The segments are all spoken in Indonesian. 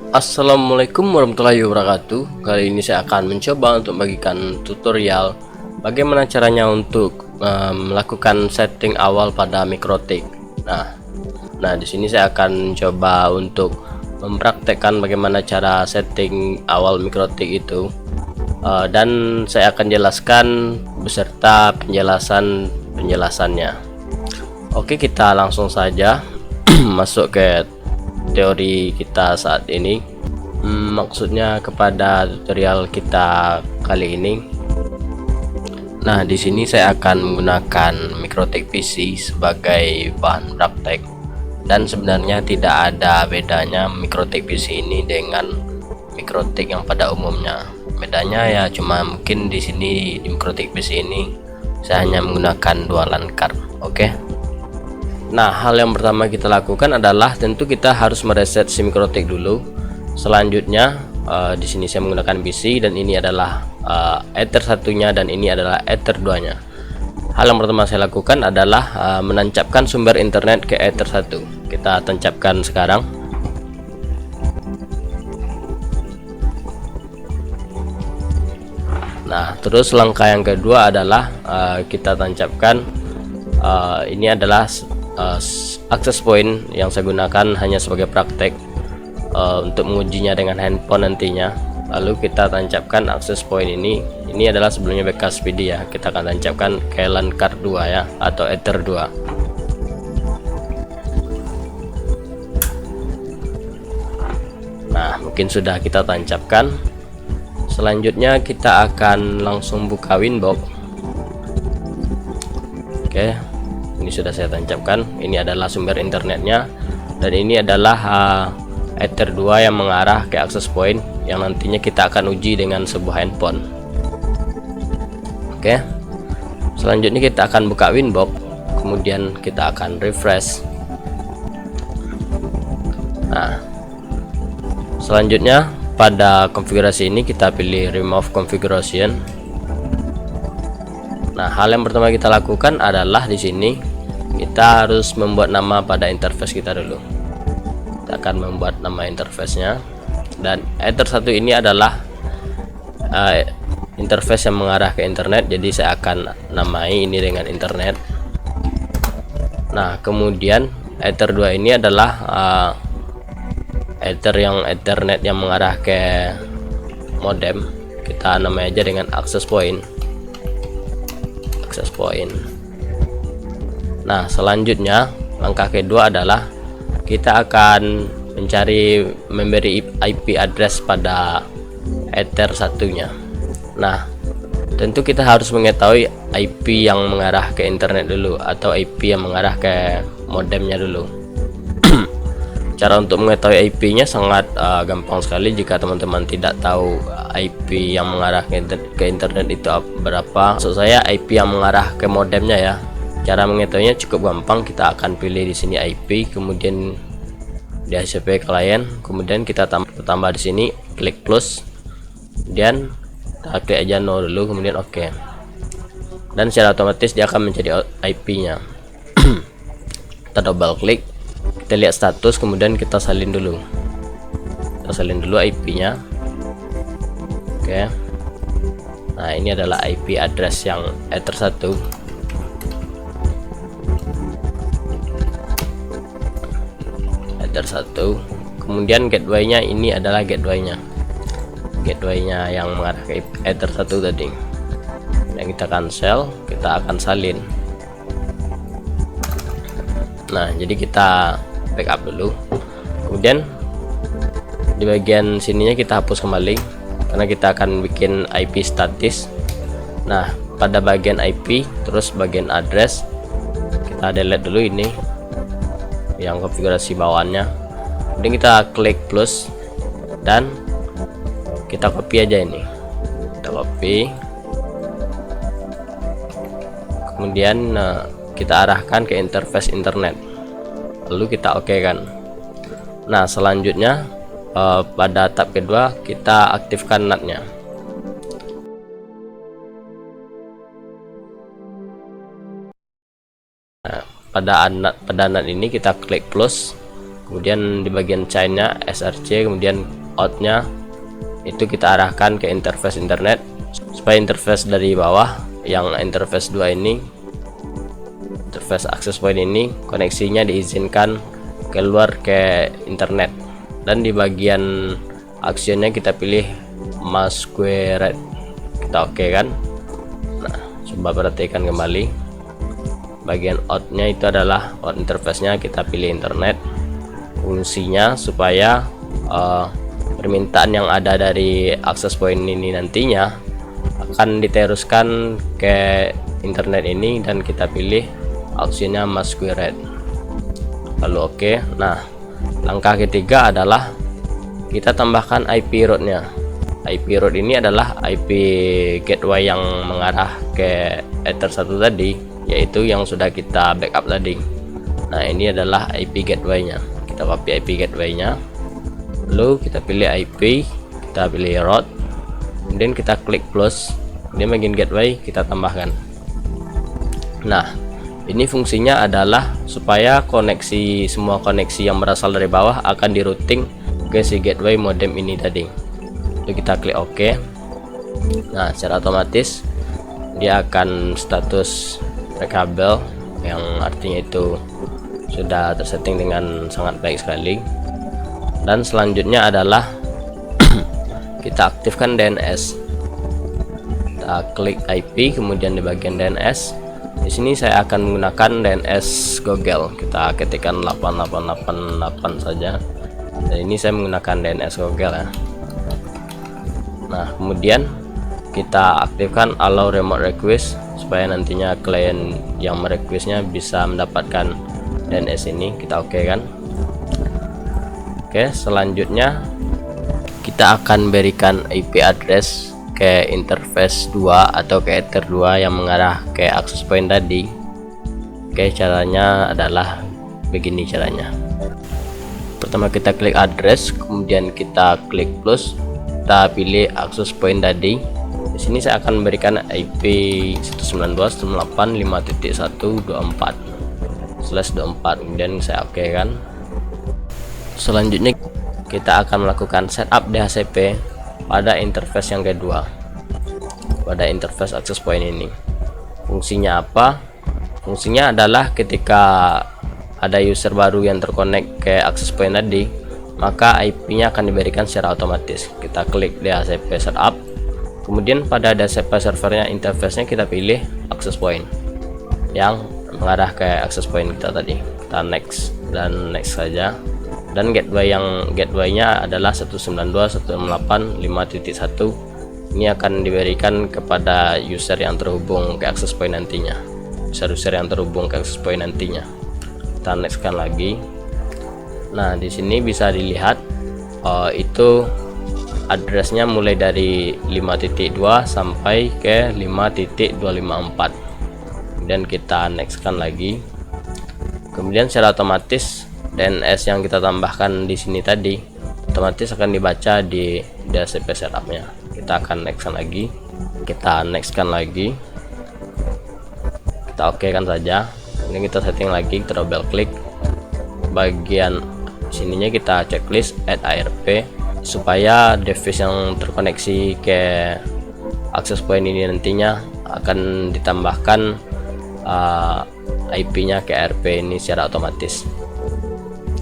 Assalamualaikum warahmatullahi wabarakatuh. Kali ini saya akan mencoba untuk bagikan tutorial bagaimana caranya untuk melakukan setting awal pada Mikrotik. Nah, di sini saya akan coba untuk mempraktekkan bagaimana cara setting awal Mikrotik itu, dan saya akan jelaskan beserta penjelasannya. Oke, kita langsung saja masuk ke teori kita saat ini. Maksudnya kepada tutorial kita kali ini. Nah, di sini saya akan menggunakan Mikrotik PC sebagai bahan praktek, dan sebenarnya tidak ada bedanya Mikrotik PC ini dengan Mikrotik yang pada umumnya. Bedanya ya cuma mungkin di sini di Mikrotik PC ini saya hanya menggunakan dualan card. Oke. Nah, hal yang pertama kita lakukan adalah tentu kita harus mereset si Mikrotik dulu. Selanjutnya di sini saya menggunakan PC dan ini adalah Ether satunya dan ini adalah Ether 2-nya. Hal yang pertama saya lakukan adalah menancapkan sumber internet ke Ether 1. Kita tancapkan sekarang. Nah, terus langkah yang kedua adalah kita tancapkan ini adalah access point yang saya gunakan hanya sebagai praktek untuk mengujinya dengan handphone nantinya. Lalu kita tancapkan access point ini adalah sebelumnya bekas PD ya, kita akan tancapkan ke LAN card 2 ya, atau Ether 2. Nah, mungkin sudah kita tancapkan. Selanjutnya kita akan langsung buka Winbox. Oke, ini sudah saya tancapkan. Ini adalah sumber internetnya dan ini adalah Ether 2 yang mengarah ke access point yang nantinya kita akan uji dengan sebuah handphone. Oke, selanjutnya kita akan buka Winbox, kemudian kita akan refresh. Nah, selanjutnya pada konfigurasi ini kita pilih remove configuration. Nah, hal yang pertama kita lakukan adalah di sini kita harus membuat nama pada interface kita dulu. Kita akan membuat nama interface-nya, dan Ether 1 ini adalah interface yang mengarah ke internet, jadi saya akan namai ini dengan internet. Nah, kemudian Ether 2 ini adalah Ethernet yang mengarah ke modem. Kita namai aja dengan access point. Nah, selanjutnya langkah kedua adalah kita akan memberi IP address pada Ether satunya. Nah, tentu kita harus mengetahui IP yang mengarah ke internet dulu atau IP yang mengarah ke modemnya dulu. Cara untuk mengetahui IP-nya sangat gampang sekali. Jika teman-teman tidak tahu IP yang mengarah ke internet itu berapa, maksud saya IP yang mengarah ke modemnya ya. Cara mengetahuinya cukup gampang. Kita akan pilih di sini IP, kemudian di DHCP client, kemudian kita tambah di sini klik plus, dan kita klik aja no dulu, kemudian oke. Dan secara otomatis dia akan menjadi IP-nya. Kita double klik, kita lihat status, kemudian kita salin dulu IP-nya. Oke. Nah, ini adalah IP address yang Ether 1. Ether 1. Kemudian gateway-nya ini adalah gateway-nya yang mengarah ke Ether 1 tadi. Dan kita cancel, kita akan salin. Nah, jadi kita backup dulu, kemudian di bagian sininya kita hapus kembali karena kita akan bikin IP statis. Nah, pada bagian IP terus bagian address kita delete dulu ini yang konfigurasi bawaannya, kemudian kita klik plus dan kita copy aja ini, kita copy, kemudian kita arahkan ke interface internet, lalu kita oke kan. Nah, selanjutnya pada tab kedua kita aktifkan NAT-nya. Nah, pada NAT ini kita klik plus, kemudian di bagian chainnya src, kemudian outnya itu kita arahkan ke interface internet, supaya interface dari bawah yang interface 2 ini, interface access point ini, koneksinya diizinkan keluar ke internet. Dan di bagian actionnya kita pilih masquerade, kita oke kan. Nah, coba perhatikan kembali, bagian outnya itu adalah out interface-nya, kita pilih internet. Fungsinya supaya permintaan yang ada dari access point ini nantinya akan diteruskan ke internet ini, dan kita pilih opsinya masquerade, lalu oke. Nah, langkah ketiga adalah kita tambahkan IP route-nya. IP route ini adalah IP gateway yang mengarah ke Ether 1 tadi, yaitu yang sudah kita backup tadi. Nah, ini adalah IP gateway-nya. Kita copy IP gateway-nya, lalu kita pilih IP, kita pilih route, kemudian kita klik plus, kemudian bagian gateway kita tambahkan. Nah, ini fungsinya adalah supaya semua koneksi yang berasal dari bawah akan di routing ke si gateway modem ini tadi. Lalu kita klik OK. Nah, secara otomatis dia akan status rekabel, yang artinya itu sudah tersetting dengan sangat baik sekali. Dan selanjutnya adalah kita aktifkan DNS. Kita klik IP, kemudian di bagian DNS. Di sini saya akan menggunakan DNS Google. Kita ketikkan 8888 saja. Dan ini saya menggunakan DNS Google ya. Nah, kemudian kita aktifkan allow remote request, supaya nantinya klien yang merequestnya bisa mendapatkan DNS ini. Kita oke kan. Oke, selanjutnya kita akan berikan IP address ke interface 2 atau ke Ether 2 yang mengarah ke access point tadi. Oke, caranya adalah begini caranya. Pertama kita klik address, kemudian kita klik plus, kita pilih access point tadi. Di sini saya akan memberikan IP 192.168.5.124/24, kemudian saya oke kan. Selanjutnya kita akan melakukan setup DHCP pada interface yang kedua, pada interface access point ini. Fungsinya apa? Fungsinya adalah ketika ada user baru yang terkonek ke access point tadi, maka IP-nya akan diberikan secara otomatis. Kita klik DHCP setup, kemudian pada DHCP servernya interface-nya kita pilih access point yang mengarah ke access point kita tadi. Kita next dan next saja. Dan gateway-nya adalah 192.168.5.1. Ini akan diberikan kepada user yang terhubung ke access point nantinya. User yang terhubung ke access point nantinya. Kita next kan lagi. Nah, di sini bisa dilihat itu addressnya mulai dari 5.2 sampai ke 5.254. Kemudian kita next kan lagi. Kemudian secara otomatis DNS yang kita tambahkan di sini tadi otomatis akan dibaca di DHCP setupnya. Kita akan next kan lagi, kita next kan lagi, kita oke kan saja. Ini kita setting lagi, kita double klik bagian sininya, kita checklist add ARP supaya device yang terkoneksi ke access point ini nantinya akan ditambahkan IP-nya ke ARP ini secara otomatis.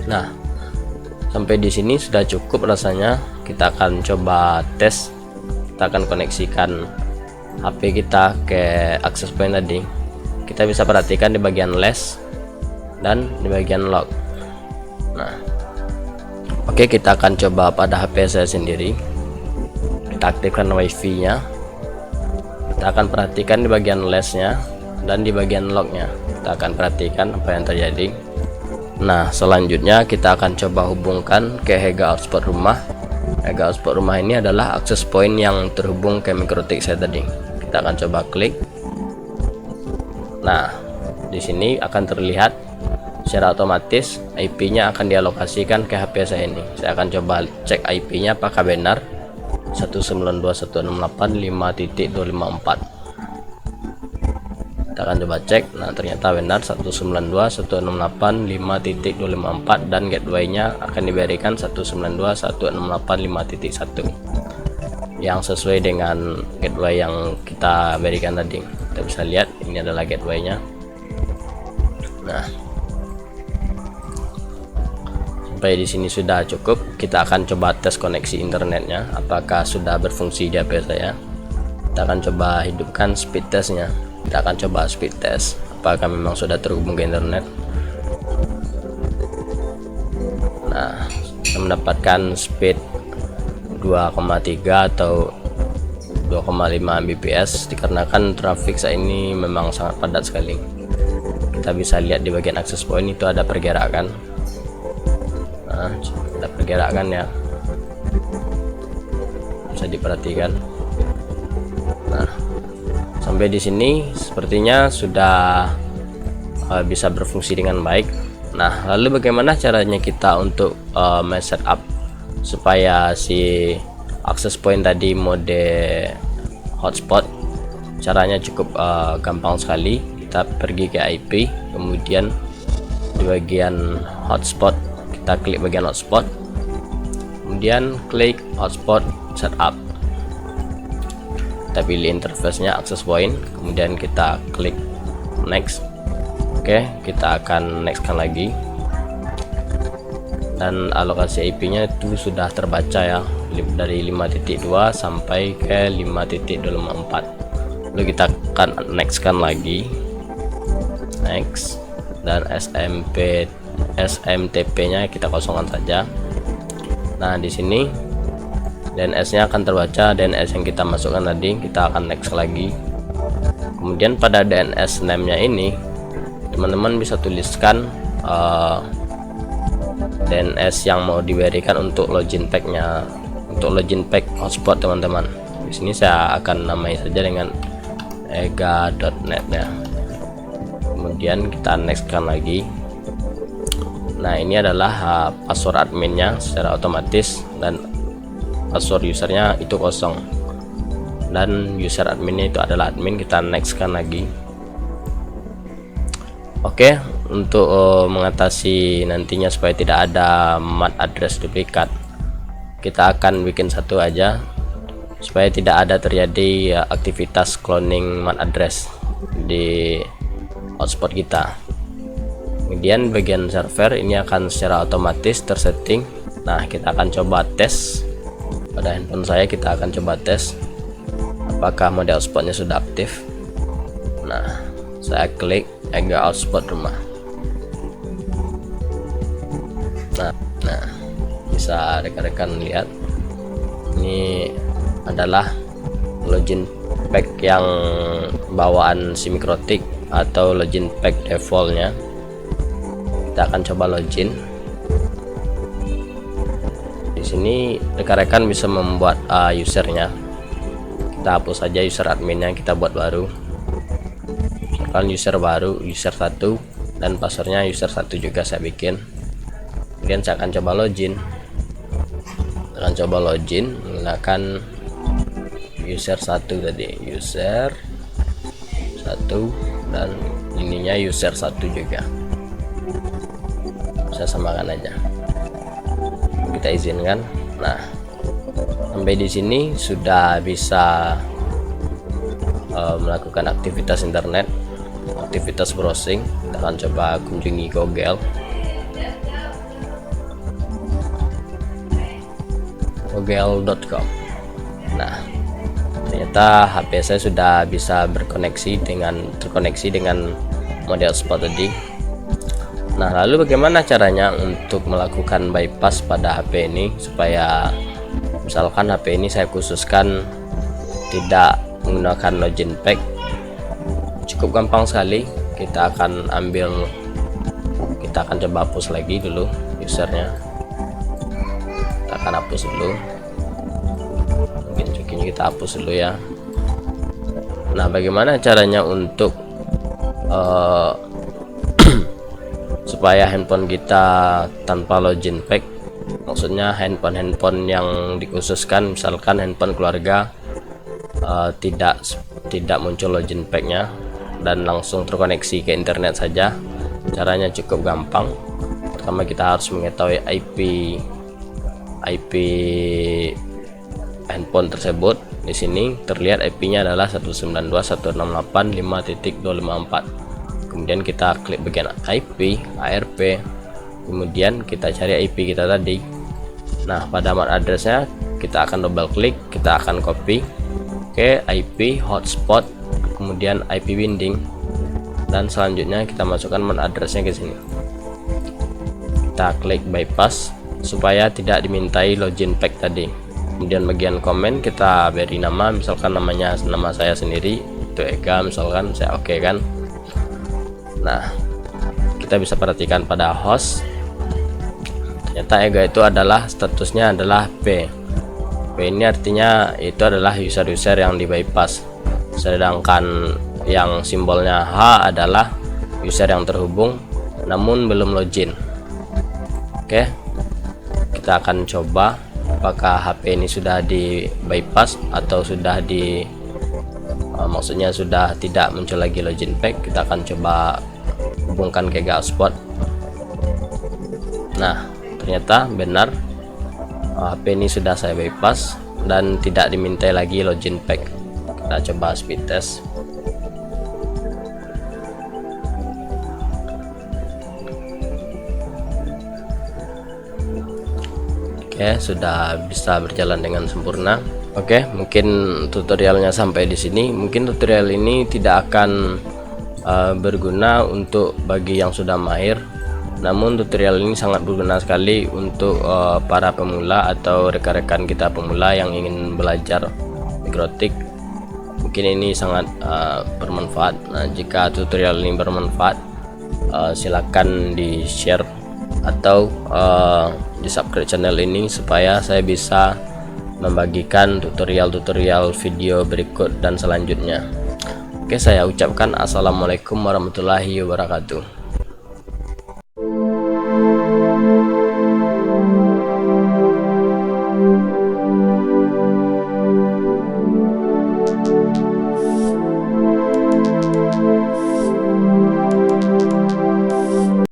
Nah, sampai di sini sudah cukup rasanya. Kita akan coba tes. Kita akan koneksikan HP kita ke access point tadi. Kita bisa perhatikan di bagian LAS dan di bagian log. Nah, oke, kita akan coba pada HP saya sendiri. Kita aktifkan WiFi-nya. Kita akan perhatikan di bagian LAS-nya dan di bagian log-nya. Kita akan perhatikan apa yang terjadi. Nah, selanjutnya kita akan coba hubungkan ke Hega hotspot rumah. Hega hotspot rumah ini adalah access point yang terhubung ke MikroTik saya tadi. Kita akan coba klik. Nah, di sini akan terlihat secara otomatis IP-nya akan dialokasikan ke HP saya ini. Saya akan coba cek IP-nya apakah benar 192.168.5.254. Kita akan coba cek. Nah, ternyata benar 192.168.5.254 dan gateway-nya akan diberikan 192.168.5.1 yang sesuai dengan gateway yang kita berikan tadi. Kita bisa lihat ini adalah gateway-nya. Nah, sampai di sini sudah cukup. Kita akan coba tes koneksi internetnya apakah sudah berfungsi di HP saya. Kita akan coba hidupkan speed testnya. Kita akan coba speed test apakah memang sudah terhubung ke internet. Nah, kita mendapatkan speed 2,3 atau 2,5 Mbps dikarenakan traffic saat ini memang sangat padat sekali. Kita bisa lihat di bagian access point itu ada pergerakan. Nah, ada pergerakan ya, bisa diperhatikan. Nah, sampai di sini sepertinya sudah bisa berfungsi dengan baik. Nah, lalu bagaimana caranya kita untuk setup supaya si access point tadi mode hotspot? Caranya cukup gampang sekali. Kita pergi ke IP, kemudian di bagian hotspot kita klik bagian hotspot, kemudian klik hotspot setup. Kita pilih interface-nya access point, kemudian kita klik next. Oke, kita akan next-kan lagi. Dan alokasi IP-nya itu sudah terbaca ya, dari 5.2 sampai ke 5.24. Lalu kita akan next-kan lagi. Next, dan SMTP-nya kita kosongkan saja. Nah, di sini DNS-nya akan terbaca, DNS yang kita masukkan tadi. Kita akan next lagi. Kemudian pada DNS name-nya ini teman-teman bisa tuliskan DNS yang mau diberikan untuk login pack-nya, untuk login pack hotspot teman-teman. Di sini saya akan namai saja dengan ega.net ya. Kemudian kita next-kan lagi. Nah, ini adalah password adminnya secara otomatis, dan password usernya itu kosong, dan user adminnya itu adalah admin. Kita next-kan lagi. Oke, untuk mengatasi nantinya supaya tidak ada MAC address duplikat, kita akan bikin satu aja supaya tidak ada terjadi aktivitas cloning MAC address di hotspot kita. Kemudian bagian server ini akan secara otomatis tersetting. Nah, kita akan coba tes pada handphone saya. Kita akan coba tes apakah mode hotspotnya sudah aktif. Nah, saya klik ega hotspot rumah. Nah, bisa rekan-rekan lihat ini adalah login pack yang bawaan si Mikrotik atau login pack defaultnya. Kita akan coba login. Di sini rekan-rekan bisa membuat usernya. Kita hapus saja user adminnya, kita buat baru. Misalkan user baru, user 1, dan passwordnya user 1 juga saya bikin. Kemudian saya akan coba login. Menggunakan user 1 tadi, user 1, dan ininya user 1 juga. Saya samakan aja, kita izinkan. Nah, sampai di sini sudah bisa melakukan aktivitas internet, aktivitas browsing. Kita akan coba kunjungi google.com. Nah, ternyata HP saya sudah bisa terkoneksi dengan model hotspot tadi. Nah, lalu bagaimana caranya untuk melakukan bypass pada HP ini supaya misalkan HP ini saya khususkan tidak menggunakan login pack? Cukup gampang sekali. Kita akan coba hapus lagi dulu usernya. Kita akan hapus dulu, mungkin kita hapus dulu ya. Nah, bagaimana caranya untuk supaya handphone kita tanpa login pack, maksudnya handphone yang dikhususkan, misalkan handphone keluarga tidak muncul login packnya dan langsung terkoneksi ke internet saja. Caranya cukup gampang. Pertama kita harus mengetahui IP handphone tersebut. Di sini terlihat IP-nya adalah 192.168.5.254. Kemudian kita klik bagian IP, ARP, kemudian kita cari IP kita tadi. Nah, pada MAC address-nya kita akan double klik, kita akan copy ke IP hotspot, kemudian IP binding, dan selanjutnya kita masukkan MAC address-nya ke sini. Kita klik bypass supaya tidak dimintai login pack tadi. Kemudian bagian komen kita beri nama, misalkan nama saya sendiri itu Ega, misalkan saya oke kan. Nah, kita bisa perhatikan pada host, ternyata Ega itu adalah statusnya adalah P. P ini artinya itu adalah user yang di bypass, sedangkan yang simbolnya H adalah user yang terhubung namun belum login. Oke, kita akan coba apakah HP ini sudah di bypass atau sudah maksudnya sudah tidak muncul lagi login pack. Kita akan coba hubungkan ke hotspot. Nah, ternyata benar, HP ini sudah saya bypass dan tidak dimintai lagi login pack. Kita coba speed test. Oke, sudah bisa berjalan dengan sempurna. Oke, mungkin tutorialnya sampai di sini. Mungkin tutorial ini tidak akan berguna untuk bagi yang sudah mahir, namun tutorial ini sangat berguna sekali untuk para pemula atau rekan-rekan kita pemula yang ingin belajar mikrotik. Mungkin ini sangat bermanfaat. Nah, jika tutorial ini bermanfaat, silakan di share atau di subscribe channel ini supaya saya bisa membagikan tutorial-tutorial video berikut dan selanjutnya. Oke, saya ucapkan assalamualaikum warahmatullahi wabarakatuh.